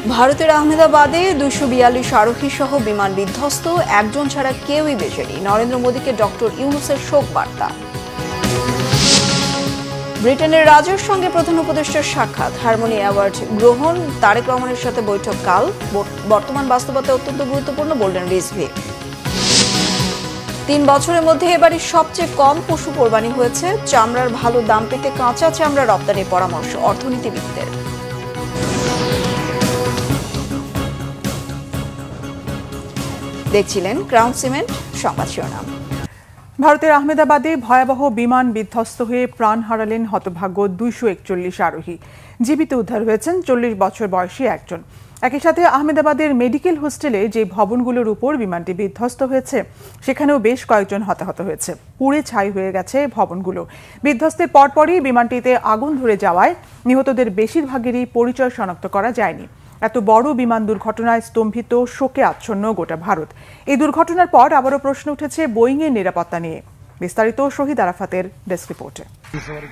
ভারতের আহমেদাবাদে 242 আরোহী সহ বিমান বিধ্বস্ত, একজন ছাড়া কেউই বেঁচে নেই। নরেন্দ্র মোদীকে ডক্টর ইউনূসের শোক বার্তা। ব্রিটেনের রাজার সঙ্গে প্রধান উপদেষ্টার সাক্ষাৎ, হারমোনি অ্যাওয়ার্ড গ্রহণ, তারেক রহমানের সাথে বৈঠক কাল। বর্তমান বাস্তবতা অত্যন্ত গুরুত্বপূর্ণ বললেন রিজভী। 3 বছরের মধ্যে এবারে সবচেয়ে কম পশু কোরবানি হয়েছে। চামড়ার ভালো দাম পেতে কাঁচা চামড়া রপ্তানির পরামর্শ অর্থনীতিবিদদের। দেখছিলেন ক্রাউন সিমেন্ট সংবাদ শিরোনাম। ভারতের আহমেদাবাদে ভয়াবহ বিমান বিধ্বস্ত হয়ে প্রাণ হারালেন হতভাগ্য 241 আরোহী। জীবিত উদ্ধার হয়েছেন 40 বছর বয়সী একজন। একই সাথে আহমেদাবাদের মেডিকেল হোস্টেলে যে ভবনগুলোর উপর বিমানটি বিধ্বস্ত হয়েছে সেখানেও বেশ কয়েকজন হতাহত হয়েছে। পুড়ে ছাই হয়ে গেছে ভবনগুলো। বিধ্বস্তের পরপরই বিমানটিতে আগুন ধরে যাওয়ায় নিহতদের বেশিরভাগেরই পরিচয় শনাক্ত করা যায়নি। এত বড় বিমান দুর্ঘটনায় স্তম্ভিত, শোকে আচ্ছন্ন গোটা ভারত। এই দুর্ঘটনার পর আবারও প্রশ্ন উঠেছে বোয়িংয়ের নিরাপত্তা নিয়ে। বিস্তারিত শহীদ আরাফাতের ডেস্ক রিপোর্টে।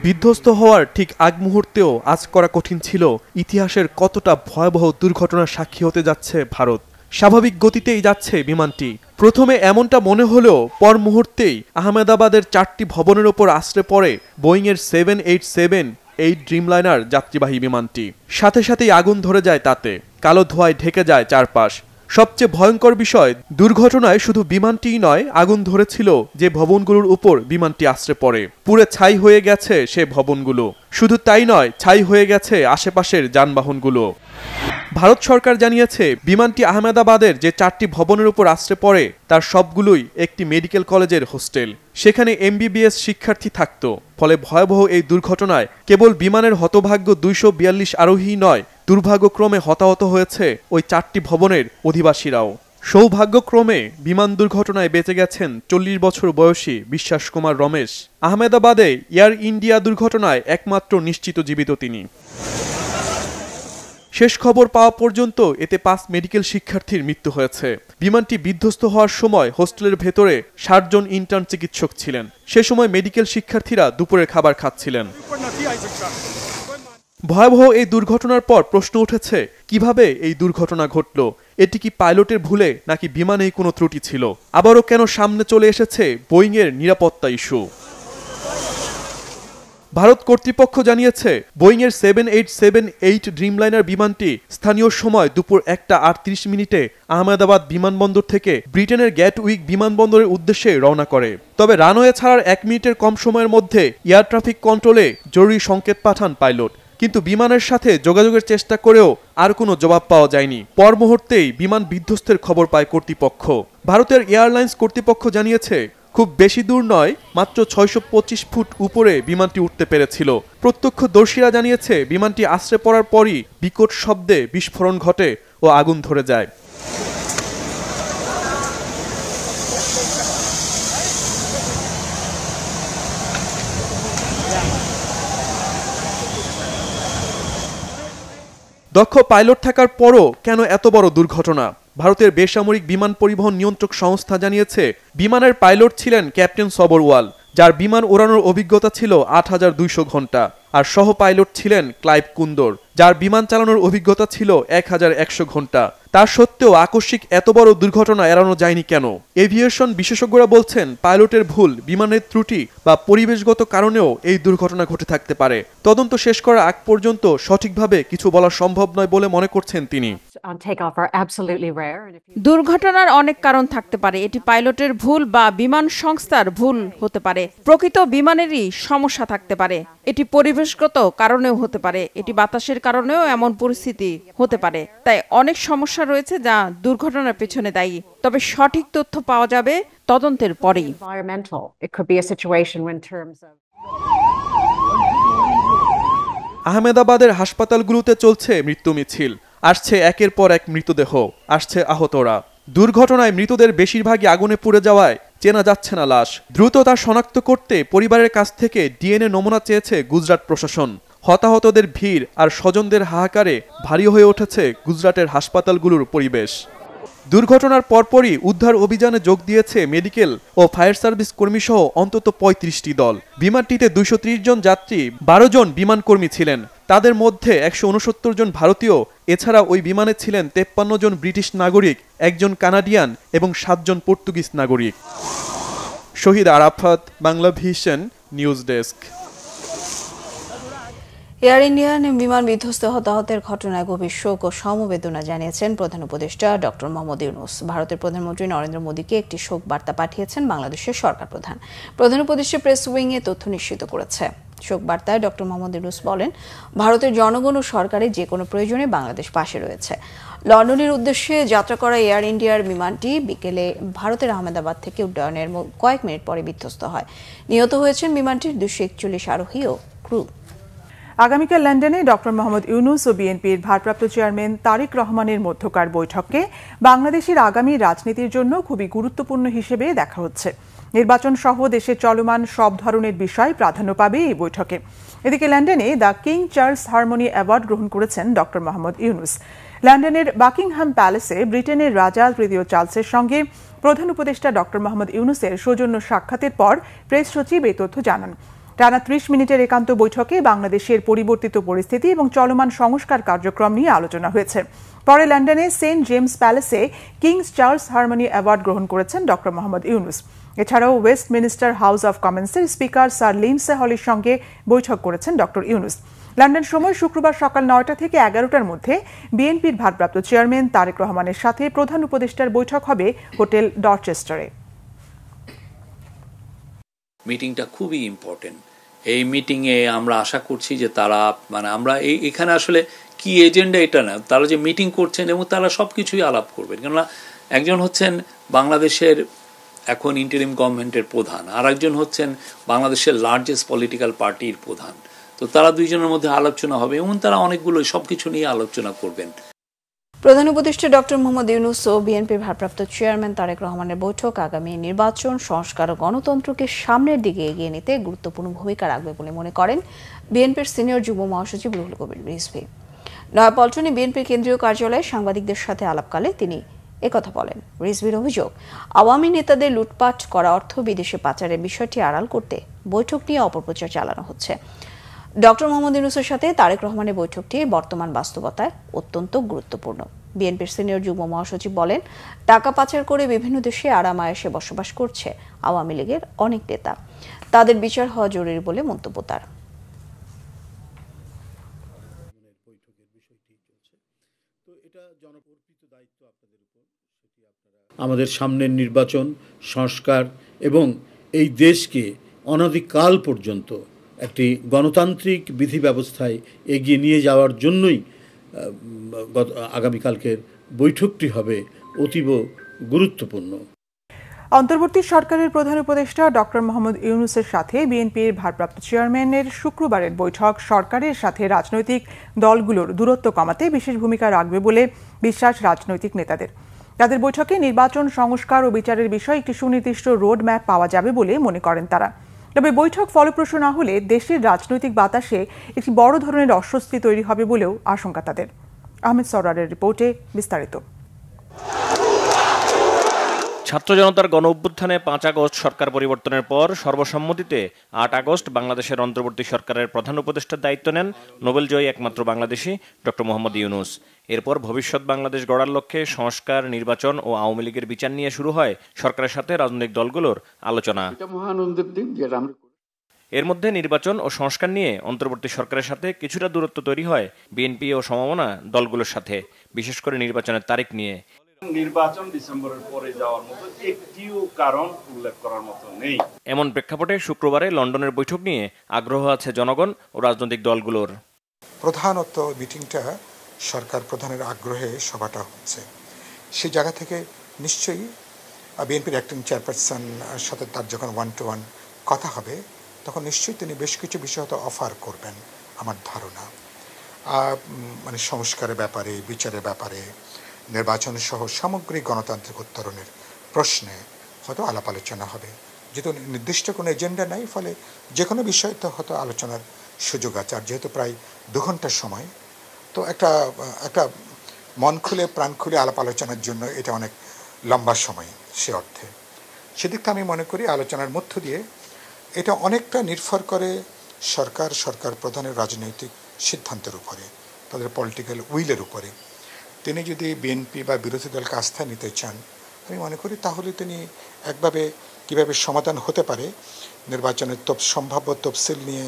বিধ্বস্ত হওয়ার ঠিক আগ মুহূর্তেও আজ করা কঠিন ছিল ইতিহাসের কতটা ভয়াবহ দুর্ঘটনার সাক্ষী হতে যাচ্ছে ভারত। স্বাভাবিক গতিতেই যাচ্ছে বিমানটি। প্রথমে এমনটা মনে হলেও পর মুহূর্তেই আহমেদাবাদের 4টি ভবনের ওপর আছড়ে পড়ে বোয়িংয়ের 787-8 ড্রিমলাইনার যাত্রীবাহী বিমানটি। সাথে সাথেই আগুন ধরে যায় তাতে। কালো ধোঁয়ায় ঢেকে যায় চারপাশ। সবচেয়ে ভয়ঙ্কর বিষয়, দুর্ঘটনায় শুধু বিমানটিই নয়, আগুন ধরেছিল যে ভবনগুলোর উপর বিমানটি আছড়ে পড়ে। পুড়ে ছাই হয়ে গেছে সে ভবনগুলো। শুধু তাই নয়, ছাই হয়ে গেছে আশেপাশের যানবাহনগুলো। ভারত সরকার জানিয়েছে বিমানটি আহমেদাবাদের যে 4টি ভবনের উপর আছড়ে পড়ে তার সবগুলোই একটি মেডিকেল কলেজের হোস্টেল। সেখানে MBBS শিক্ষার্থী থাকত। ফলে ভয়াবহ এই দুর্ঘটনায় কেবল বিমানের হতভাগ্য 242 আরোহী নয়, দুর্ভাগ্যক্রমে হতাহত হয়েছে ওই 4টি ভবনের অধিবাসীরাও। সৌভাগ্যক্রমে বিমান দুর্ঘটনায় বেঁচে গেছেন 40 বছর বয়সী বিশ্বাস কুমার রমেশ। আহমেদাবাদে এয়ার ইন্ডিয়া দুর্ঘটনায় একমাত্র নিশ্চিত জীবিত তিনি। শেষ খবর পাওয়া পর্যন্ত এতে 5 মেডিকেল শিক্ষার্থীর মৃত্যু হয়েছে। বিমানটি বিধ্বস্ত হওয়ার সময় হোস্টেলের ভেতরে 60 জন ইন্টার্ন চিকিৎসক ছিলেন। সে সময় মেডিকেল শিক্ষার্থীরা দুপুরের খাবার খাচ্ছিলেন। ভয়াবহ এই দুর্ঘটনার পর প্রশ্ন উঠেছে, কিভাবে এই দুর্ঘটনা ঘটল? এটি কি পাইলটের ভুলে নাকি বিমানেই কোনো ত্রুটি ছিল? আবারও কেন সামনে চলে এসেছে বোয়িংয়ের নিরাপত্তা ইস্যু? ভারত কর্তৃপক্ষ জানিয়েছে বোয়িংয়ের 787-8 ড্রিমলাইনার বিমানটি স্থানীয় সময় দুপুর 1:38 আহমেদাবাদ বিমানবন্দর থেকে ব্রিটেনের গ্যাটউইক বিমানবন্দরের উদ্দেশ্যে রওনা করে। তবে রানওয়ে ছাড়ার 1 মিনিটের কম সময়ের মধ্যে এয়ার ট্রাফিক কন্ট্রোলে জরুরি সংকেত পাঠান পাইলট। কিন্তু বিমানের সাথে যোগাযোগের চেষ্টা করেও আর কোনো জবাব পাওয়া যায়নি। পর মুহূর্তেই বিমান বিধ্বস্তের খবর পায় কর্তৃপক্ষ। ভারতের এয়ারলাইন্স কর্তৃপক্ষ জানিয়েছে খুব বেশি দূর নয়, মাত্র 625 ফুট উপরে বিমানটি উঠতে পেরেছিল। প্রত্যক্ষদর্শীরা জানিয়েছে বিমানটি আছড়ে পড়ার পরই বিকট শব্দে বিস্ফোরণ ঘটে ও আগুন ধরে যায়। দক্ষ পাইলট থাকার পরও কেন এত বড় দুর্ঘটনা? ভারতের বেসামরিক বিমান পরিবহন নিয়ন্ত্রক সংস্থা জানিয়েছে বিমানের পাইলট ছিলেন ক্যাপ্টেন সবরওয়াল, যার বিমান ওড়ানোর অভিজ্ঞতা ছিল 8200 ঘন্টা। আর সহ পাইলট ছিলেন ক্লাইভ কুন্দর, যার বিমান চালানোর অভিজ্ঞতা ছিল 1100 ঘন্টা। তা সত্ত্বেও আকস্মিক এত বড় দুর্ঘটনা এড়ানো যায়নি কেন? এভিয়েশন বিশেষজ্ঞরা বলছেন পাইলটের ভুল, বিমানের ত্রুটি বা পরিবেশগত কারণেও এই দুর্ঘটনা ঘটে থাকতে পারে। তদন্ত শেষ করার আগ পর্যন্ত সঠিকভাবে কিছু বলা সম্ভব নয় বলে মনে করছেন তিনি। দুর্ঘটনার অনেক কারণ থাকতে পারে। এটি পাইলটের ভুল বা বিমান সংস্থার ভুল হতে পারে। প্রকৃত বিমানেরই সমস্যা থাকতে পারে। এটি পরিবেশগত কারণেও হতে পারে। এটি বাতাসের কারণেও এমন পরিস্থিতি হতে পারে। তাই অনেক সমস্যা রয়েছে যা দুর্ঘটনার পেছনে দায়ী। তবে সঠিক তথ্য পাওয়া যাবে তদন্তের পরেই। আহমেদাবাদের হাসপাতালগুলোতে চলছে মৃত্যু মিছিল। আসছে একের পর এক মৃতদেহ, আসছে আহতরা। দুর্ঘটনায় মৃতদের বেশিরভাগই আগুনে পুড়ে যাওয়ায় চেনা যাচ্ছে না লাশ। দ্রুত তা শনাক্ত করতে পরিবারের কাছ থেকে DNA নমুনা চেয়েছে গুজরাট প্রশাসন। হতাহতদের ভিড় আর স্বজনদের হাহাকারে ভারী হয়ে উঠেছে গুজরাটের হাসপাতালগুলোর পরিবেশ। দুর্ঘটনার পরপরই উদ্ধার অভিযানে যোগ দিয়েছে মেডিকেল ও ফায়ার সার্ভিস কর্মী সহ অন্তত 35টি দল। বিমানটিতে 230 জন যাত্রী, 12 জন বিমান কর্মী ছিলেন। তাদের মধ্যে 169 জন ভারতীয়, এছাড়া ওই বিমানে ছিলেন 53 জন ব্রিটিশ নাগরিক, 1 জন কানাডিয়ান এবং 7 জন পর্তুগিজ নাগরিক। Shahid Arafat, Bangla Vision, news desk. Air Indian বিমান বিধ্বস্ত হতাহতের ঘটনায় গভীর শোক ও সমবেদনা জানিয়েছেন প্রধান উপদেষ্টা ডক্টর মোহাম্মদ ইউনূস। ভারতের প্রধানমন্ত্রী নরেন্দ্র মোদীকে একটি শোক বার্তা পাঠিয়েছেন বাংলাদেশের সরকার প্রধান। প্রধান উপদেষ্টা প্রেস উইং এ তথ্য নিশ্চিত করেছে। শোক বার্তায় ডক্টর মোহাম্মদ ইউনূস বলেন, ভারতের জনগণ ও সরকারের যে কোনো প্রয়োজনে বাংলাদেশ পাশে রয়েছে। লন্ডনের উদ্দেশ্যে যাত্রা করা এয়ার ইন্ডিয়ার বিমানটি বিকেলে ভারতের আহমেদাবাদ থেকে উড্ডয়নের কয়েক মিনিট পরে বিধ্বস্ত হয়। নিহত হয়েছেন বিমানটির 241 আরোহী ও ক্রু। আগামীকাল লন্ডনে ডক্টর মোহাম্মদ ইউনূস ও বিএনপির ভারপ্রাপ্ত চেয়ারম্যান তারেক রহমানের মধ্যকার বৈঠককে বাংলাদেশের আগামী রাজনীতির জন্য খুবই গুরুত্বপূর্ণ হিসেবে দেখা হচ্ছে। নির্বাচন সহ দেশে চলমান সব ধরনের বিষয় প্রাধান্য পাবে এই বৈঠকে। এদিকে লন্ডনে the king Charles harmony award গ্রহণ করেছেন ডক্টর মোহাম্মদ ইউনূস। লন্ডনের বাকিংহাম প্যালেসে ব্রিটেনের রাজা তৃতীয় চার্লসের সঙ্গে প্রধান উপদেষ্টা ডক্টর মোহাম্মদ ইউনূসের সৌজন্য সাক্ষাতের পর প্রেস সচিব এই তথ্য জানান। টানা 30 মিনিটের একান্ত বৈঠকে বাংলাদেশের পরিবর্তিত পরিস্থিতি এবং চলমান সংস্কার কার্যক্রম নিয়ে আলোচনা হয়েছে। পরে লন্ডনে সেন্ট জেমস প্যালেসে কিংস চার্লস হারমোনি অ্যাওয়ার্ড গ্রহণ করেছেন ডক্টর মোহাম্মদ ইউনূস। এছাড়াও ওয়েস্টমিনিস্টার হাউস অব কমন্সের স্পিকার স্যার লিন্ডসে হলের সঙ্গে বৈঠক করেছেন ডক্টর ইউনূস। লন্ডন সময় শুক্রবার সকাল 9টা থেকে 11টার মধ্যে বিএনপির ভারপ্রাপ্ত চেয়ারম্যান তারেক রহমানের সাথে প্রধান উপদেষ্টার বৈঠক হবে হোটেল ডরচেস্টারে। মিটিংটা খুবই ইম্পর্টেন্ট। এই মিটিংয়ে আমরা আশা করছি যে তারা আমরা এখানে আসলে কি এজেন্ডা এটা না, তারা যে মিটিং করছেন এবং তারা সব কিছুই আলাপ করবেন। কেননা একজন হচ্ছেন বাংলাদেশের এখন ইন্টারিম গভর্নমেন্টের প্রধান, আর একজন হচ্ছেন বাংলাদেশের লার্জেস্ট পলিটিক্যাল পার্টির প্রধান। তো তারা দুইজনের মধ্যে আলোচনা হবে এবং তারা অনেকগুলো সবকিছু নিয়ে আলোচনা করবেন। প্রধান উপদেষ্টা ডক্টর মোহাম্মদ ইউনূস ও বিএনপির ভারপ্রাপ্ত চেয়ারম্যান তারেক রহমানের বৈঠক আগামী নির্বাচন, সংস্কার ও গণতন্ত্রকে সামনের দিকে এগিয়ে নিতে গুরুত্বপূর্ণ ভূমিকা রাখবে বলে মনে করেন বিএনপির সিনিয়র যুগ্ম মহাসচিব রুহুল কবির রিজভী। নয়াপল্টনে বিএনপির কেন্দ্রীয় কার্যালয়ে সাংবাদিকদের সাথে আলাপকালে তিনি একথা বলেন। রিজভীর অভিযোগ, আওয়ামী নেতাদের লুটপাট করা অর্থ বিদেশে পাচারের বিষয়টি আড়াল করতে বৈঠক নিয়ে অপপ্রচার চালানো হচ্ছে। ডক্টর মোহাম্মদ ইউনূসের সাথে তারেক রহমানের বৈঠকটি বর্তমান বাস্তবতায় অত্যন্ত গুরুত্বপূর্ণ। বিএনপির সিনিয়র যুগ্ম মহাসচিব বলেন, টাকা পাচার করে বিভিন্ন দেশে আরাম আয়েশে বসবাস করছে আওয়ামী লীগের অনেক নেতা। তাদের বিচার হওয়া জরুরি বলে মন্তব্য তার। আমাদের সামনের নির্বাচন, সংস্কার এবং এই দেশকে অনধিকাল পর্যন্ত একটি গণতান্ত্রিক বিধি ব্যবস্থায় এগিয়ে নিয়ে যাওয়ার জন্যই আগামীকালকের বৈঠকটি হবে অতীব গুরুত্বপূর্ণ। অন্তর্বর্তী সরকারের প্রধান উপদেষ্টা ডক্টর মোহাম্মদ ইউনূসের সাথে বিএনপির ভারপ্রাপ্ত চেয়ারম্যানের শুক্রবারের বৈঠক সরকারের সাথে রাজনৈতিক দলগুলোর দূরত্ব কমাতে বিশেষ ভূমিকা রাখবে বলে বিশ্বাস রাজনৈতিক নেতাদের। তাদের বৈঠকে নির্বাচন, সংস্কার ও বিচারের বিষয়ে একটি সুনির্দিষ্ট রোড ম্যাপ পাওয়া যাবে বলে মনে করেন তারা। তবে বৈঠক ফলপ্রসূ না হলে দেশের রাজনৈতিক বাতাসে একটি বড় ধরনের অস্বস্তি তৈরি হবে বলেও আশঙ্কা তাদের। আহমেদ সরারের রিপোর্টে বিস্তারিত। ছাত্র জনতার গণ অভ্যুত্থানে 5 আগস্ট সরকার পরিবর্তনের পর সর্বসম্মতিতে 8 আগস্ট বাংলাদেশের অন্তর্বর্তী সরকারের প্রধান উপদেষ্টার দায়িত্ব নেন নোবেলজয়ী একমাত্র বাংলাদেশি ডক্টর মোহাম্মদ ইউনূস। এরপর ভবিষ্যৎ বাংলাদেশ গড়ার লক্ষ্যে সংস্কার, নির্বাচন ও আওয়ামী লীগের বিচার নিয়ে শুরু হয় সরকারের সাথে রাজনৈতিক দলগুলোর আলোচনা। এর মধ্যে নির্বাচন ও সংস্কার নিয়ে অন্তর্বর্তী সরকারের সাথে কিছুটা দূরত্ব তৈরি হয় বিএনপি ও সমমনা দলগুলোর সাথে, বিশেষ করে নির্বাচনের তারিখ নিয়ে। নির্বাচন ডিসেম্বরের পরে যাওয়ার মতো একটিও কারণ উল্লেখ করার মতো নেই। এমন প্রেক্ষাপটে শুক্রবারে লন্ডনের বৈঠক নিয়ে আগ্রহ আছে জনগণ ও রাজনৈতিক দলগুলোর। প্রধানত মিটিংটা সরকার প্রধানের আগ্রহে সভাটা হচ্ছে, সেই জায়গা থেকে নিশ্চয়ই বিএনপির অ্যাক্টিং চেয়ারপারসন সাথে তার যখন 1-to-1 কথা হবে তখন নিশ্চয়ই তিনি বেশ কিছু বিষয় হয়তো অফার করবেন আমার ধারণা। মানে সংস্কারের ব্যাপারে, বিচারের ব্যাপারে, নির্বাচন সহ সামগ্রিক গণতান্ত্রিক উত্তরণের প্রশ্নে হয়তো আলাপ আলোচনা হবে। যেহেতু নির্দিষ্ট কোনো এজেন্ডা নাই, ফলে যে কোনো বিষয় তো হয়তো আলোচনার সুযোগ আছে। আর যেহেতু প্রায় 2 ঘন্টার সময়, তো একটা মন খুলে প্রাণ খুলে আলাপ আলোচনার জন্য এটা অনেক লম্বা সময়। সে অর্থে সেদিকটা আমি মনে করি আলোচনার মধ্য দিয়ে এটা অনেকটা নির্ভর করে সরকার প্রধানের রাজনৈতিক সিদ্ধান্তের উপরে। তাদের পলিটিক্যাল উইলের উপরে। তিনি যদি বিএনপি বা বিরোধী দলকে আস্থায় নিতে চান, আমি মনে করি তাহলে তিনি কীভাবে সমাধান হতে পারে নির্বাচনের সম্ভাব্য তফসিল নিয়ে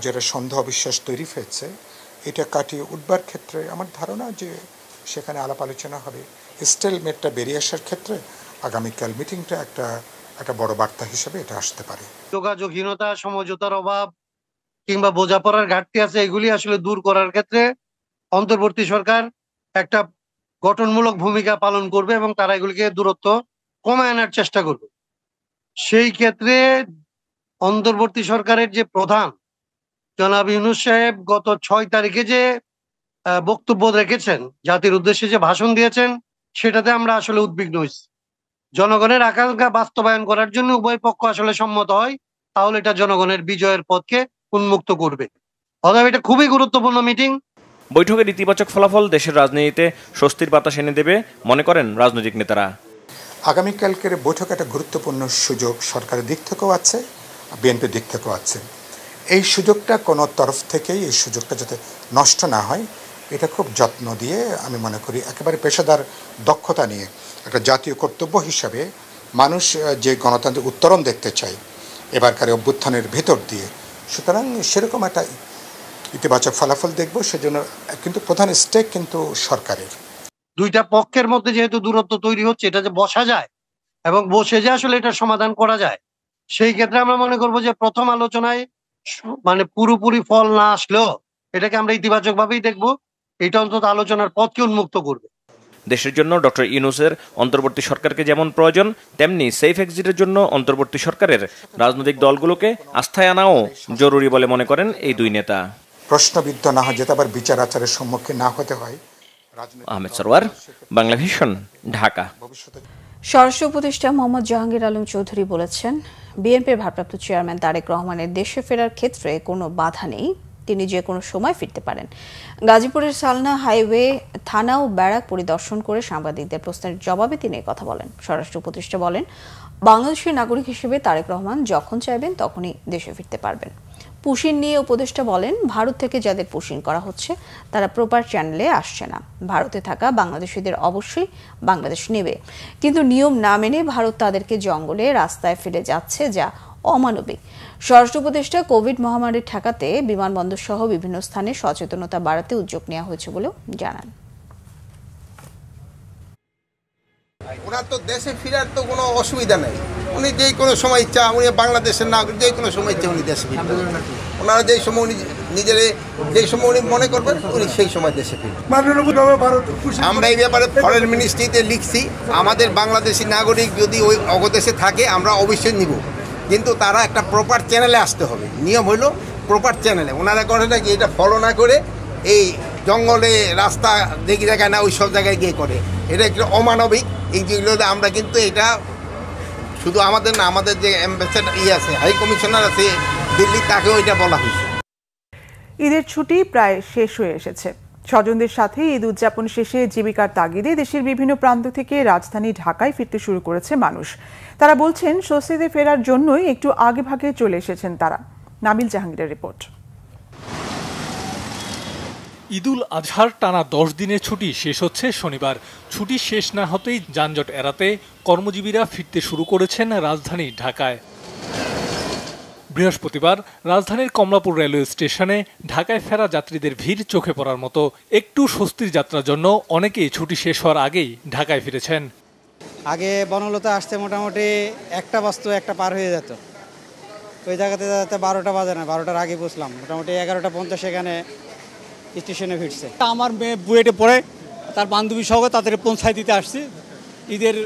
যেটা সন্দেহ অবিশ্বাস তৈরি হয়েছে, এটা কাটিয়ে উঠবার ক্ষেত্রে আমার ধারণা যে সেখানে আলাপ আলোচনা হবে। স্টেলমেটটা বেরিয়ে আসার ক্ষেত্রে আগামীকাল মিটিংটা একটা বড় বার্তা হিসেবে এটা আসতে পারে। যোগাযোগহীনতা, সমঝোতার অভাব কিংবা বোঝাপড়ার ঘাটতি আছে, এগুলি আসলে দূর করার ক্ষেত্রে অন্তর্বর্তী সরকার একটা গঠনমূলক ভূমিকা পালন করবে এবং তারা এগুলিকে দূরত্ব কমায় আনার চেষ্টা করবে। সেই ক্ষেত্রে অন্তর্বর্তী সরকারের যে প্রধান জনাব ইউনূস সাহেব গত 6 তারিখে যে বক্তব্য রেখেছেন, জাতির উদ্দেশ্যে যে ভাষণ দিয়েছেন, সেটাতে আমরা আসলে উদ্বিগ্ন হয়েছি। জনগণের আকাঙ্ক্ষা বাস্তবায়ন করার জন্য উভয় পক্ষ আসলে সম্মত হয়, তাহলে এটা জনগণের বিজয়ের পথকে উন্মুক্ত করবে। অতএব এটা খুবই গুরুত্বপূর্ণ মিটিং। বৈঠকের ইতিবাচক ফলাফল দেশের রাজনীতিতে স্বস্তির বাতাস এনে দেবে মনে করেন রাজনৈতিক নেতারা। আগামীকালকের বৈঠক একটা গুরুত্বপূর্ণ সুযোগ সরকারের দিক থেকেও আছে, বিএনপির দিক থেকেও আছে। এই সুযোগটা কোনো তরফ থেকেই এই সুযোগটা যাতে নষ্ট না হয়, এটা খুব যত্ন দিয়ে আমি মনে করি একেবারে পেশাদার দক্ষতা নিয়ে একটা জাতীয় কর্তব্য হিসাবে মানুষ যে গণতান্ত্রিক উত্তরণ দেখতে চায় এবারকার অভ্যুত্থানের ভেতর দিয়ে, সুতরাং সেরকম একটা ইতিবাচক ফলাফল দেখব। সেজন্য কিন্তু প্রধান স্টেক কিন্তু সরকারের। দুইটা পক্ষের মধ্যে যেহেতু দূরত্ব তৈরি হচ্ছে, এটা যে বসা যায় এবং বসে যে আসলে এটা সমাধান করা যায়, সেই ক্ষেত্রে আমরা মনে করব যে প্রথম আলোচনায় মানে পুরোপুরি ফল না আসলেও এটাকে আমরা ইতিবাচক ভাবেই দেখব। এটা অন্তত আলোচনার পথকে উন্মুক্ত করবে। দেশের জন্য ডক্টর ইউনূসের অন্তর্বর্তী সরকারকে যেমন প্রয়োজন, তেমনি সেফ এক্সিটের জন্য অন্তর্বর্তী সরকারের রাজনৈতিক দলগুলোকে আস্থায় আনাও জরুরি বলে মনে করেন এই দুই নেতা। প্রশ্নবিদ্ধ না হয়, যাতে আবার বিচার আচারের সম্মুখীন না হতে হয়। আহমেদ সরওয়ার, বাংলা ভিশন, ঢাকা। স্বরাষ্ট্র উপদেষ্টা মোহাম্মদ জাহাঙ্গীর আলম চৌধুরী বলেছেন, বিএনপির ভারপ্রাপ্ত চেয়ারম্যান তারেক রহমানের দেশে ফেরার ক্ষেত্রে কোনো বাধা নেই, তিনি যে কোনো সময় ফিরতে পারেন। গাজীপুরের সালনা হাইওয়ে থানা ও ব্যারাক পরিদর্শন করে সাংবাদিকদের প্রশ্নের জবাবে তিনি কথা বলেন। স্বরাষ্ট্র উপদেষ্টা বলেন, বাংলাদেশের নাগরিক হিসেবে তারেক রহমান যখন চাইবেন তখনই দেশে ফিরতে পারবেন। পুশিন নিয়ে উপদেষ্টা বলেন, ভারত থেকে যাদের পুশিন করা হচ্ছে তারা প্রপার চ্যানেলে আসছে না। ভারতে থাকা বাংলাদেশিদের অবশ্যই বাংলাদেশ নেবে, কিন্তু নিয়ম না মেনে ভারত তাদেরকে জঙ্গলে রাস্তায় ফেলে যাচ্ছে, যা অমানবিক। স্বরাষ্ট্র উপদেষ্টা কোভিড মহামারী ঠেকাতে বিমানবন্দর সহ বিভিন্ন স্থানে সচেতনতা বাড়াতে উদ্যোগ নেওয়া হয়েছে বলেও জানান। ওনার তো দেশে ফেরার তো কোনো অসুবিধা নেই, উনি যে কোনো সময় ইচ্ছা, উনি বাংলাদেশের নাগরিক, যে কোনো সময় ইচ্ছা উনি দেশে ফিরবেন। ওনারা যেই সময় উনি যেই সময় উনি মনে করবেন উনি সেই সময় দেশে ফিরবেন। আমরা এই ব্যাপারে ফরেন মিনিস্ট্রিতে লিখছি, আমাদের বাংলাদেশি নাগরিক যদি ওই অগদেশে থাকে আমরা অবশ্যই নিব, কিন্তু তারা একটা প্রপার চ্যানেলে আসতে হবে। নিয়ম হইল প্রপার চ্যানেলে। ওনারা করে নাকি এটা ফলো না করে এই জঙ্গলে রাস্তা দেখি দেখায় না, ওই সব জায়গায় গিয়ে করে, এটা একটু অমানবিক। এই যেগুলো আমরা কিন্তু এটা শুধু আমাদের না, আমাদের যে অ্যাম্বাসেডার আছে, হাই কমিশনার আছে দিল্লি, তাকেও এটা বলা হয়েছে। ঈদের ছুটি প্রায় শেষ হয়ে এসেছে। স্বজনদের সাথে ঈদ উদযাপন শেষে জীবিকার তাগিদে দেশের বিভিন্ন প্রান্ত থেকে রাজধানী ঢাকায় ফিরতে শুরু করেছে মানুষ। তারা বলছেন, স্বস্তিতে ফেরার জন্যই একটু আগে ভাগে চলে এসেছেন তারা। নাবিল জাহাঙ্গীরের রিপোর্ট। ঈদুল আজহার টানা 10 দিনের ছুটি শেষ হচ্ছে শনিবার। ছুটি শেষ না হতেই যানজট এড়াতে কর্মজীবীরা ফিরতে শুরু করেছেন রাজধানী ঢাকায়। বৃহস্পতিবার রাজধানীর কমলাপুর রেলওয়ে স্টেশনে ঢাকায় ফেরা যাত্রীদের ভিড় চোখে পড়ার মতো। একটু স্বস্তির যাত্রার জন্য অনেকেই ছুটি শেষ হওয়ার আগেই ঢাকায় ফিরেছেন। আগে বনলতা আসতে মোটামুটি 1টা বাজতো, 1টা পার হয়ে যেত। ওই জায়গাতে 12টা বাজে না, 12টার আগে বসলাম, মোটামুটি 11:50 এখানে স্টেশনে ফিরছে। আমার মেয়ে বুয়েটে পড়ে, তার বান্ধবী সহ তাদের পৌঁছায় দিতে আসছি। ঈদের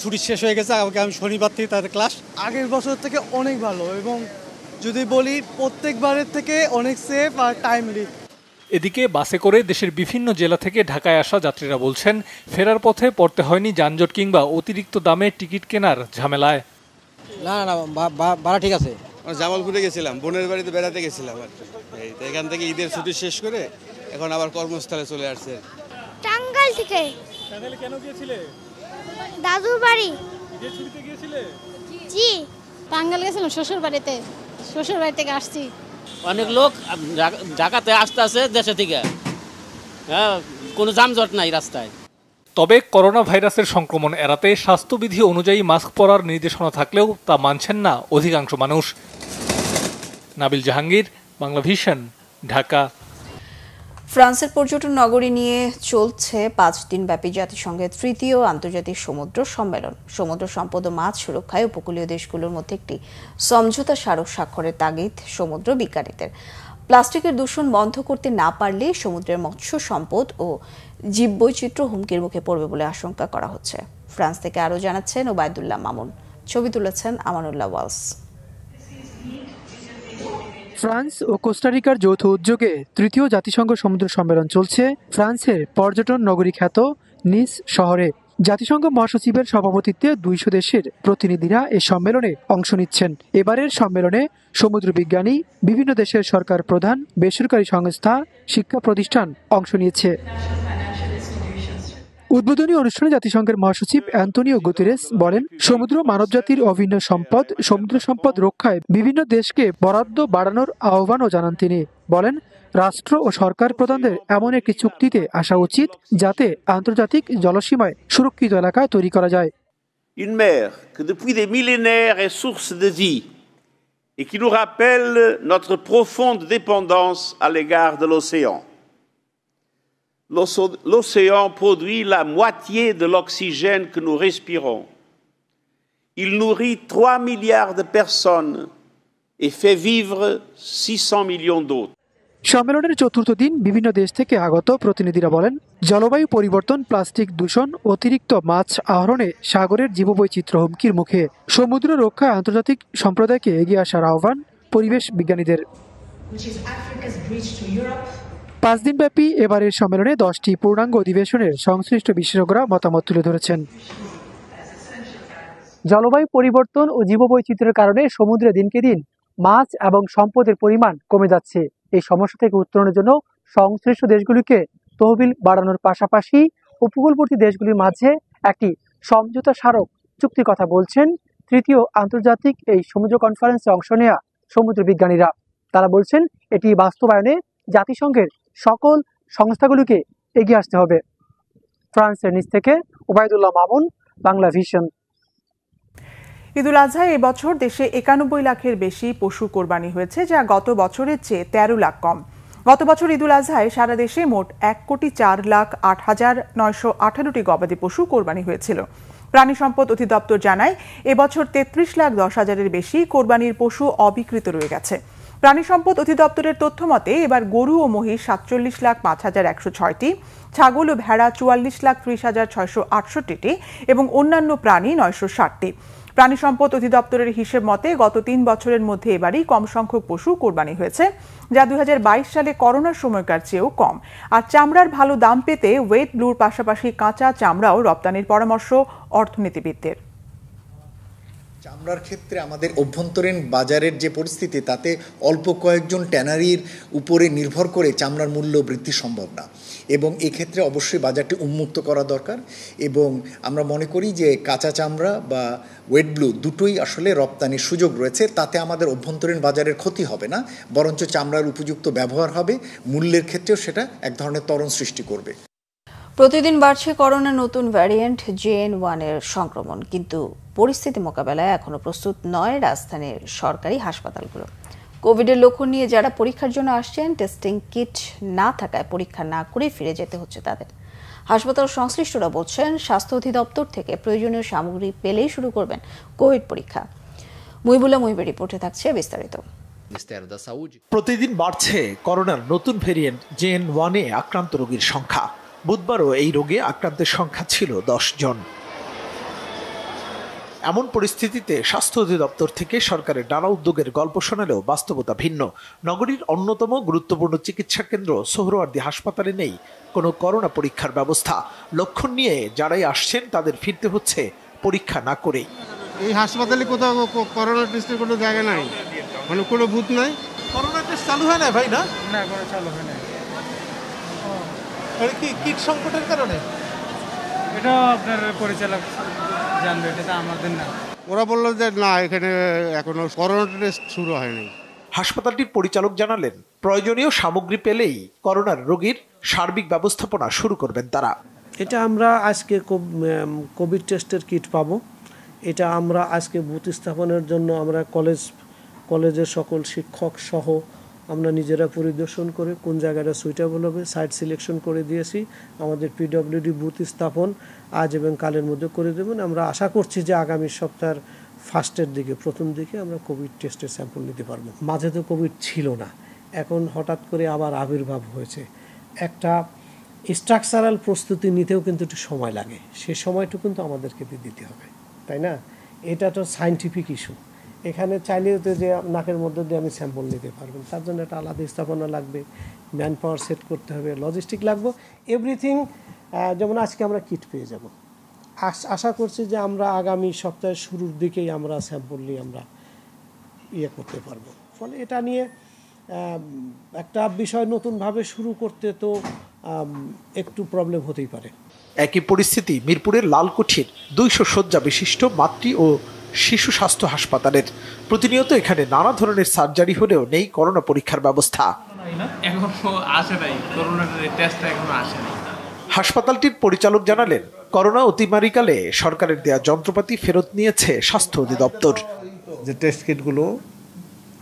ছুটি শেষ হয়ে গেছে, আমাকে আমি শনিবার থেকে তাদের ক্লাস। আগের বছর থেকে অনেক ভালো, এবং যদি বলি প্রত্যেকবারের থেকে অনেক সেফ আর টাইমলি। এদিকে বাসে করে দেশের বিভিন্ন জেলা থেকে ঢাকায় আসা যাত্রীরা বলছেন, ফেরার পথে পড়তে হয়নি যানজট কিংবা অতিরিক্ত দামে টিকিট কেনার ঝামেলায়। না না, ভাড়া ঠিক আছে। জামালপুরে গেছিলাম, বোনের বাড়িতে বেড়াতে গেছিলাম আর কি। এখান থেকে ঈদের ছুটি শেষ করে এখন আবার কর্মস্থলে চলে আসছে। টাঙ্গাইল থেকে। টাঙ্গাইলে কেন গিয়েছিলে? দাদুর বাড়ি। ঈদের ছুটিতে গিয়েছিলে? জি। টাঙ্গাইল গেছিলাম শ্বশুর বাড়িতে, শ্বশুর বাড়ি থেকে আসছি। অনেক লোক ঢাকাতে আসতে আসে দেশে থেকে, কোনো যানজট নাই রাস্তায়। তবে করোনা ভাইরাসের সংক্রমণ এড়াতে স্বাস্থ্যবিধি অনুযায়ী মাস্ক পরার নির্দেশনা থাকলেও তা মানছেন না অধিকাংশ মানুষ। নাবিল জাহাঙ্গীর, বাংলা ভিশন, ঢাকা। ফ্রান্সের পর্যটন নগরী নিয়ে চলছে 5 দিনব্যাপী জাতিসংঘের তৃতীয় আন্তর্জাতিক সমুদ্র সম্মেলন। সমুদ্র সম্পদ ও মাছ সুরক্ষায় উপকূলীয় দেশগুলোর মধ্যে একটি সমঝোতা স্মারক স্বাক্ষরের তাগিদ সমুদ্র বিজ্ঞানীদের। প্লাস্টিকের দূষণ বন্ধ করতে না পারলে সমুদ্রের মৎস্য সম্পদ ও জীববৈচিত্র্য হুমকির মুখে পড়বে বলে আশঙ্কা করা হচ্ছে। ফ্রান্স থেকে আরও জানাচ্ছেন ওবায়দুল্লাহ মামুন, ছবি তুলেছেন আমানুল্লাহ ওয়ালস। ফ্রান্স ও কোস্টারিকার যৌথ উদ্যোগে তৃতীয় জাতিসংঘ সমুদ্র সম্মেলন চলছে ফ্রান্সের পর্যটন নগরী খ্যাত নিস শহরে। জাতিসংঘ মহাসচিবের সভাপতিত্বে 200 দেশের প্রতিনিধিরা এ সম্মেলনে অংশ নিচ্ছেন। এবারের সম্মেলনে সমুদ্র বিজ্ঞানী, বিভিন্ন দেশের সরকার প্রধান, বেসরকারি সংস্থা, শিক্ষা প্রতিষ্ঠান অংশ নিয়েছে। উদ্বোধনী অনুষ্ঠানে জাতিসংঘের মহাসচিব অ্যান্তোনিও গুতেরেস বলেন, সমুদ্র মানবজাতির অভিন্ন সম্পদ। সমুদ্র সম্পদ রক্ষায় বিভিন্ন দেশকে বরাদ্দ বাড়ানোর আহ্বানও জানান তিনি। বলেন, রাষ্ট্র ও সরকার প্রধানদের এমন একটি চুক্তিতে আসা উচিত যাতে আন্তর্জাতিক জলসীমায় সুরক্ষিত এলাকা তৈরি করা যায়। Une mer que depuis des millénaires est source de vie et qui nous rappelle notre profonde dépendance à l'égard de l'océan. L'océan produit la moitié de l'oxygène que nous respirons. Il nourrit 3 milliards de personnes et fait vivre 600 millions d'autres. সম্মেলনের চতুর্থ দিন বিভিন্ন দেশ থেকে আগত প্রতিনিধিরা বলেন, জলবায়ু পরিবর্তন, প্লাস্টিক দূষণ, অতিরিক্ত মাছ আহরণে সাগরের জীববৈচিত্র্য হুমকির মুখে। সমুদ্র রক্ষায় আন্তর্জাতিক সম্প্রদায়কে এগিয়ে আসার আহ্বান পরিবেশ বিজ্ঞানীদের। 5 দিনব্যাপী এবারের সম্মেলনে 10টি পূর্ণাঙ্গ অধিবেশনের সংশ্লিষ্ট বিশেষজ্ঞরা মতামত তুলে ধরেছেন। জলবায়ু পরিবর্তন ও জীববৈচিত্র্যের কারণে সমুদ্রে দিনকে দিন মাছ এবং সম্পদের পরিমাণ কমে যাচ্ছে। এই সমস্যা থেকে উত্তরণের জন্য সংশ্লিষ্ট দেশগুলিকে তহবিল বাড়ানোর পাশাপাশি উপকূলবর্তী দেশগুলির মাঝে একটি সমঝোতা স্মারক চুক্তির কথা বলছেন তৃতীয় আন্তর্জাতিক এই সমুদ্র কনফারেন্সে অংশ নেওয়া সমুদ্র বিজ্ঞানীরা। তারা বলছেন, এটি বাস্তবায়নে জাতিসংঘের সকল সংস্থাগুলিকে এগিয়ে আসতে হবে। ফ্রান্সের নিচ থেকে ওবায়দুল্লাহ মামুন, বাংলা ভিশন। ঈদুল আজহায় এবছর দেশে 91 লাখের বেশি পশু কোরবানি হয়েছে, যা গত বছরের চেয়ে 13 লাখ কম। গত বছর ঈদুল আজহায় সারা দেশে মোট 1,04,08,918টি গবাদি পশু কোরবানি হয়েছিল। প্রাণী সম্পদ অধিদপ্তর জানায়, এবছর 33,10,000-এর বেশি কোরবানির পশু অবিকৃত রয়ে গেছে। প্রাণী সম্পদ অধিদপ্তরের তথ্য মতে এবার গরু ও মহিষ 47,05,106টি, ছাগল ও ভেড়া 44,30,668টি এবং অন্যান্য প্রাণী 960টি। প্রাণী সম্পদ অধিদপ্তরের হিসেব মতে গত 3 বছরের মধ্যে এবারই কম সংখ্যক পশু কোরবানি হয়েছে, যা 2022 সালে করোনার সময়কার চেয়েও কম। আর চামড়ার ভালো দাম পেতে ওয়েট ব্লুর পাশাপাশি কাঁচা চামড়াও রপ্তানির পরামর্শ অর্থনীতিবিদদের। চামড়ার ক্ষেত্রে আমাদের অভ্যন্তরীণ বাজারের যে পরিস্থিতি, তাতে অল্প কয়েকজন ট্যানারির উপরে নির্ভর করে চামড়ার মূল্য বৃদ্ধি সম্ভব না, এবং এক্ষেত্রে অবশ্যই বাজারটি উন্মুক্ত করা দরকার। এবং আমরা মনে করি যে কাঁচা চামড়া বা ওয়েট ব্লু দুটোই আসলে রপ্তানির সুযোগ রয়েছে। তাতে আমাদের অভ্যন্তরীণ বাজারের ক্ষতি হবে না, বরঞ্চ চামড়ার উপযুক্ত ব্যবহার হবে, মূল্যের ক্ষেত্রেও সেটা এক ধরনের ত্বরণ সৃষ্টি করবে। প্রতিদিন বাড়ছে করোনার নতুন ভ্যারিয়েন্ট JN1 এর সংক্রমণ, কিন্তু পরিস্থিতি মোকাবেলায় এখনো প্রস্তুত নয় রাজধানীর সরকারি হাসপাতালগুলো। কোভিডের লক্ষণ নিয়ে যারা পরীক্ষার জন্য আসছেন, টেস্টিং কিট না থাকায় পরীক্ষা না করে ফিরে যেতে হচ্ছে তাদের। হাসপাতাল সংশ্লিষ্টরা বলছেন, স্বাস্থ্য অধিদপ্তর থেকে প্রয়োজনীয় সামগ্রী পেলেই শুরু করবেন কোভিড পরীক্ষা। মুহিবুল্লাহ মুহিবের রিপোর্টে থাকছে বিস্তারিত। প্রতিদিন বাড়ছে করোনার নতুন ভেরিয়েন্ট JN1 এ আক্রান্ত রোগীর সংখ্যা। বুধবারও এই রোগে আক্রান্তের সংখ্যা ছিল 10 জন। এমন পরিস্থিতিতে স্বাস্থ্য অধিদপ্তর থেকে সরকারের নানা উদ্যোগের গল্প শোনালেও বাস্তবতা ভিন্ন। নগরীর অন্যতম গুরুত্বপূর্ণ চিকিৎসা কেন্দ্র সোহরাওয়ার্দী হাসপাতালে নেই কোনো করোনা পরীক্ষার ব্যবস্থা। লক্ষণ নিয়ে যারাই আসছেন তাদের ফিরতে হচ্ছে পরীক্ষা না করেই। এই হাসপাতালে কোথাও করোনা টেস্টের কোনো জায়গা নাই, মানে কোনো বুথ নাই। করোনা টেস্ট চালু হয় না ভাই? না, কোনো চালু হয় না। কি কিট সংকটের কারণে? এটা আপনার পরিচালক জানবে, এটা আমাদের না। ওরা বললো যে না, এখানে এখনো করোনা টেস্ট শুরু হয়নি। হাসপাতালটির পরিচালক জানালেন, প্রয়োজনীয় সামগ্রী পেলেই করোনার রোগীর সার্বিক ব্যবস্থাপনা শুরু করবেন তারা। এটা আমরা আজকে কোভিড টেস্টের কিট পাবো। এটা আমরা আজকে বুথ স্থাপনের জন্য আমরা কলেজের সকল শিক্ষক সহ আমরা নিজেরা পরিদর্শন করে কোন জায়গাটা সুইটেবল হবে সাইট সিলেকশন করে দিয়েছি। আমাদের পিডব্লিউডি বুথ স্থাপন আজ এবং কালের মধ্যে করে দেবেন। আমরা আশা করছি যে আগামী সপ্তাহের প্রথম দিকে আমরা কোভিড টেস্টের স্যাম্পল নিতে পারবো। মাঝে তো কোভিড ছিল না, এখন হঠাৎ করে আবার আবির্ভাব হয়েছে। একটা স্ট্রাকচারাল প্রস্তুতি নিতেও কিন্তু একটু সময় লাগে, সে সময়টুকু কিন্তু আমাদেরকে দিতে হবে, তাই না? এটা তো সায়েন্টিফিক ইস্যু। এখানে চাইলেও তো যে নাকের মধ্যে দিয়ে আমি স্যাম্পল নিতে পারবেন, তার জন্য একটা আলাদা স্থাপনা লাগবে, ম্যান পাওয়ার সেট করতে হবে, লজিস্টিক লাগবে, এভরিথিং। যেমন আজকে আমরা কিট পেয়ে যাব, আশা করছি যে আমরা আগামী সপ্তাহের শুরুর দিকেই আমরা স্যাম্পল নিয়ে আমরা করতে পারবো। ফলে এটা নিয়ে একটা বিষয় নতুনভাবে শুরু করতে তো একটু প্রবলেম হতেই পারে। একই পরিস্থিতি মিরপুরের লালকুঠির 200 শয্যা বিশিষ্ট মাতৃ ও শিশু স্বাস্থ্য হাসপাতালের। প্রতিনিয়ত এখানে নানা ধরনের সার্জারি হলেও নেই করোনা পরীক্ষার ব্যবস্থা। হাসপাতালটির পরিচালক জানালেন, করোনা অতিমারিকালে সরকারের দেয়া যন্ত্রপাতি ফেরত নিয়েছে স্বাস্থ্য অধিদপ্তর। যে টেস্ট কিটগুলো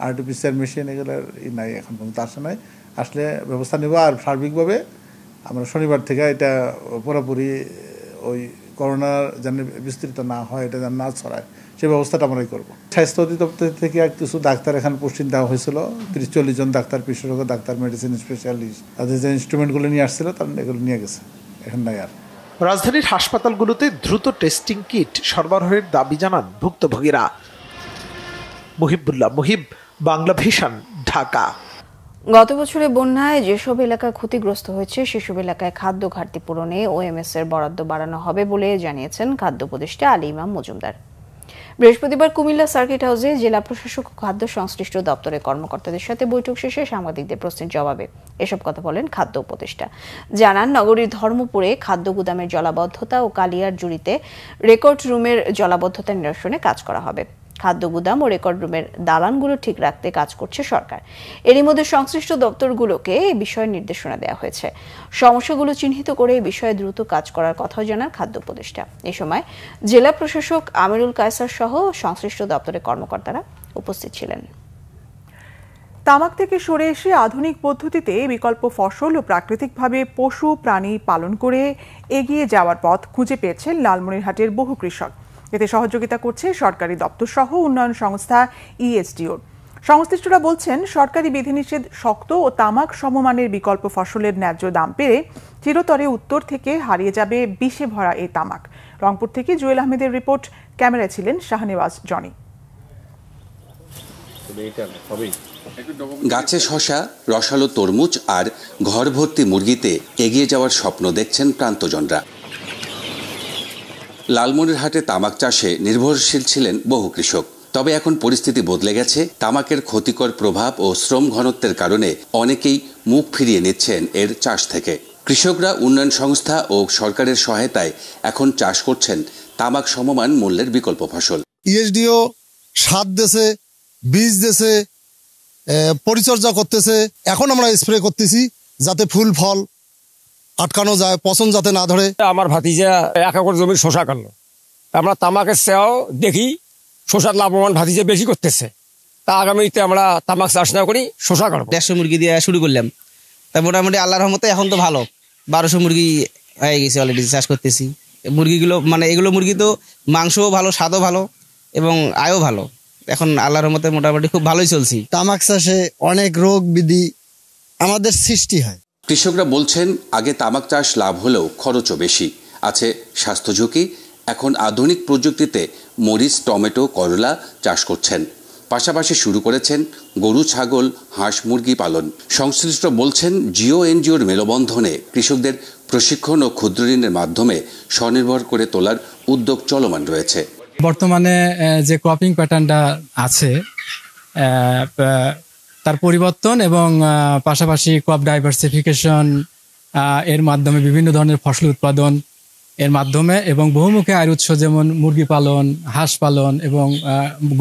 আরটিপিসিআর মেশিন এগুলো নাই, এখন পর্যন্ত আসে নাই। আসলে ব্যবস্থা নেব। আর সার্বিকভাবে আমরা শনিবার থেকে এটা পুরোপুরি ওই করোনার যেন বিস্তৃত না হয়, এটা যেন না ছড়ায়, সেই ব্যবস্থাটা আমরাই করব। স্বাস্থ্য অধিদপ্তর থেকে কিছু ডাক্তার এখানে পোস্টিং দেওয়া হয়েছিল, 30-40 জন ডাক্তার, বিশেষজ্ঞ ডাক্তার, মেডিসিন স্পেশালিস্ট, তাদের যে ইনস্ট্রুমেন্টগুলো নিয়ে আসছিল তারা এগুলো নিয়ে গেছে, এখন নাই আর। রাজধানীর হাসপাতালগুলোতে দ্রুত টেস্টিং কিট সরবরাহের দাবি জানান ভুক্তভোগীরা। মুহিবুল্লাহ মুহিব, বাংলা ভিশন, ঢাকা। গত বছরে বন্যায় যেসব এলাকা ক্ষতিগ্রস্ত হয়েছে সেসব এলাকায় খাদ্য ঘাটতি পূরণে ওএমএস এর বরাদ্দ বাড়ানো হবে বলে জানিয়েছেন খাদ্য উপদেষ্টা আলী ইমাম মজুমদার। বৃহস্পতিবার কুমিল্লা সার্কিট হাউসে জেলা প্রশাসক ও খাদ্য সংশ্লিষ্ট দপ্তরের কর্মকর্তাদের সাথে বৈঠক শেষে সাংবাদিকদের প্রশ্নের জবাবে এসব কথা বলেন খাদ্য উপদেষ্টা। জানান, নগরীর ধর্মপুরে খাদ্য গুদামের জলাবদ্ধতা ও কালিয়ারজুড়িতে রেকর্ড রুমের জলাবদ্ধতা নিরসনে কাজ করা হবে। খাদ্য গুদাম ও রেকর্ড রুমের দালানগুলো ঠিক রাখতে কাজ করছে সরকার। এরই মধ্যে সংশ্লিষ্ট দপ্তরগুলোকে এই বিষয়ে নির্দেশনা দেওয়া হয়েছে। সমস্যাগুলো চিহ্নিত করে এই বিষয়ে দ্রুত কাজ করার কথাও জানান খাদ্য উপদেষ্টা। এ সময় জেলা প্রশাসক আমিরুল কায়সার সহ সংশ্লিষ্ট দপ্তরের কর্মকর্তারা উপস্থিত ছিলেন। তামাক থেকে সরে এসে আধুনিক পদ্ধতিতে বিকল্প ফসল ও প্রাকৃতিকভাবে পশু প্রাণী পালন করে এগিয়ে যাওয়ার পথ খুঁজে পেয়েছেন লালমনিরহাটের বহু কৃষক। এতে সহযোগিতা করছে সরকারি দপ্তর সহ উন্নয়ন সংস্থা ইএসডিও। সংশ্লিষ্টরা বলছেন, সরকারি বিধিনিষেধ শক্ত ও তামাক সমমানের বিকল্প ফসলের ন্যায্য দাম পেয়ে চিরতরে উত্তর থেকে হারিয়ে যাবে বিষে ভরা এই তামাক। রংপুর থেকে জুয়েল আহমেদের রিপোর্ট, ক্যামেরায় ছিলেন শাহনেওয়াজ জনি। গাছে শশা, রসালো তরমুজ আর ঘর ভর্তি মুরগিতে এগিয়ে যাওয়ার স্বপ্ন দেখছেন প্রান্তজনরা। লালমনিরহাটে তামাক চাষে নির্ভরশীল ছিলেন বহু কৃষক। তবে এখন পরিস্থিতি বদলে গেছে। তামাকের ক্ষতিকর প্রভাব ও শ্রম ঘনত্বের কারণে অনেকেই মুখ ফিরিয়ে নিচ্ছেন এর চাষ থেকে। কৃষকরা উন্নয়ন সংস্থা ও সরকারের সহায়তায় এখন চাষ করছেন তামাক সমমান মূল্যের বিকল্প ফসল। ইএসডিও সার দেশে, বীজ দেশে, পরিচর্যা করতেছে। এখন আমরা স্প্রে করতেছি যাতে ফুল ফল আটকানো যায়, পচন যাতে না ধরে। আমার ভাতিজা 1 একর জমির শশা করলো, আমরা তামাকের চেয়েও দেখি শশার লাভবান ভাতিজা বেশি করতেছে। তা আগামীতে আমরা তামাক চাষ না করি, শশা করবো। 150 মুরগি দিয়ে শুরু করলাম, তা মোটামুটি আল্লাহর রহমতে এখন তো ভালো, 1200 মুরগি হয়ে গেছে অলরেডি চাষ করতেছি। মুরগিগুলো এগুলো মুরগি তো মাংসও ভালো, স্বাদও ভালো এবং আয়ও ভালো। এখন আল্লাহর রহমতে মোটামুটি খুব ভালোই চলছি। তামাক চাষে অনেক রোগ বিধি আমাদের সৃষ্টি হয়। কৃষকরা বলছেন, আগে তামাক চাষ লাভ হলেও খরচও বেশি, আছে স্বাস্থ্য ঝুঁকি। এখন আধুনিক প্রযুক্তিতে মরিচ, টমেটো, করলা চাষ করছেন। পাশাপাশি শুরু করেছেন গরু, ছাগল, হাঁস, মুরগি পালন। সংশ্লিষ্ট বলছেন, জিও এনজিওর মেলবন্ধনে কৃষকদের প্রশিক্ষণ ও ক্ষুদ্র ঋণের মাধ্যমে স্বনির্ভর করে তোলার উদ্যোগ চলমান রয়েছে। বর্তমানে যে ক্রপিং প্যাটার্নটা আছে তার পরিবর্তন এবং পাশাপাশি ক্রপ ডাইভার্সিফিকেশন এর মাধ্যমে বিভিন্ন ধরনের ফসল উৎপাদন এর মাধ্যমে এবং বহুমুখী আয়ের উৎস যেমন মুরগি পালন, হাঁস পালন এবং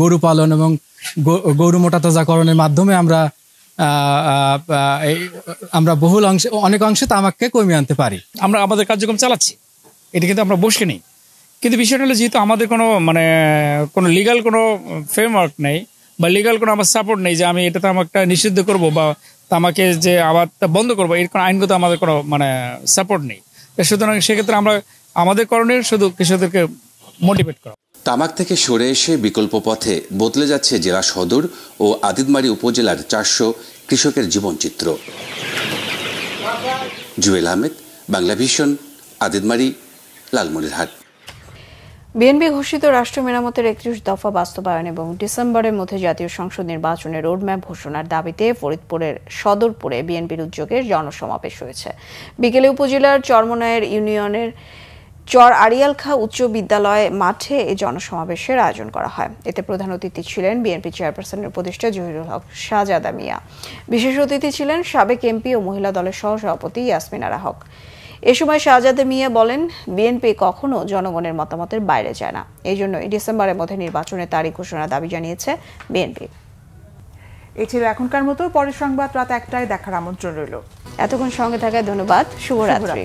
গরু পালন এবং গরু মোটা তাজাকরণের মাধ্যমে আমরা আমরা বহুল অংশে অনেক অংশে তামাককে কমিয়ে আনতে পারি। আমরা আমাদের কার্যক্রম চালাচ্ছি, এটা কিন্তু আমরা বসে নেই। কিন্তু বিষয়টা হলো যেহেতু আমাদের কোনো লিগাল কোনো ফ্রেমওয়ার্ক নেই বা লিগাল কোনো আমার সাপোর্ট নেই যে আমি এটা তামাকটা নিষিদ্ধ করব বা তামাকে যে আবাদটা বন্ধ করবো, এর কোনো আইনগত আমাদের কোনো সাপোর্ট নেই। সুতরাং সেক্ষেত্রে আমরা আমাদের করণীয় শুধু কৃষকদেরকে মোটিভেট করা। তামাক থেকে সরে এসে বিকল্প পথে বদলে যাচ্ছে জেলা সদর ও আদিতমারী উপজেলার 400 কৃষকের জীবনচিত্র। জুয়েল আহমেদ, বাংলা ভিশন, আদিতমারী, লালমনিরহাট। বিএনপি ঘোষিত রাষ্ট্র মেরামতের 31 দফা বাস্তবায়ন এবং ডিসেম্বরের মধ্যে জাতীয় সংসদ নির্বাচনের রোডম্যাপ ঘোষণার দাবিতে ফরিদপুরের সদরপুরে বিএনপির উদ্যোগে জনসমাবেশ হয়েছে। বিকেলে উপজেলার চরমনায়ের ইউনিয়নের চর আড়িয়ালখা উচ্চ বিদ্যালয় মাঠে এই জনসমাবেশের আয়োজন করা হয়। এতে প্রধান অতিথি ছিলেন বিএনপি চেয়ারপারসনের উপদেষ্টা জহিরুল হক শাহজাদা মিয়া। বিশেষ অতিথি ছিলেন সাবেক এমপি ও মহিলা দলের সহসভাপতি ইয়াসমিন আরা হক। এ সময় শাহজাদা মিয়া বলেন, বিএনপি কখনো জনগণের মতামতের বাইরে যায় না, এই জন্যই ডিসেম্বরের মধ্যে নির্বাচনের তারিখ ঘোষণার দাবি জানিয়েছে বিএনপি। এই ছিল এখনকার মতো। পরের সংবাদ রাত 1টায় দেখার আমন্ত্রণ রইল। এতক্ষণ সঙ্গে থাকায় ধন্যবাদ। শুভরাত্রি।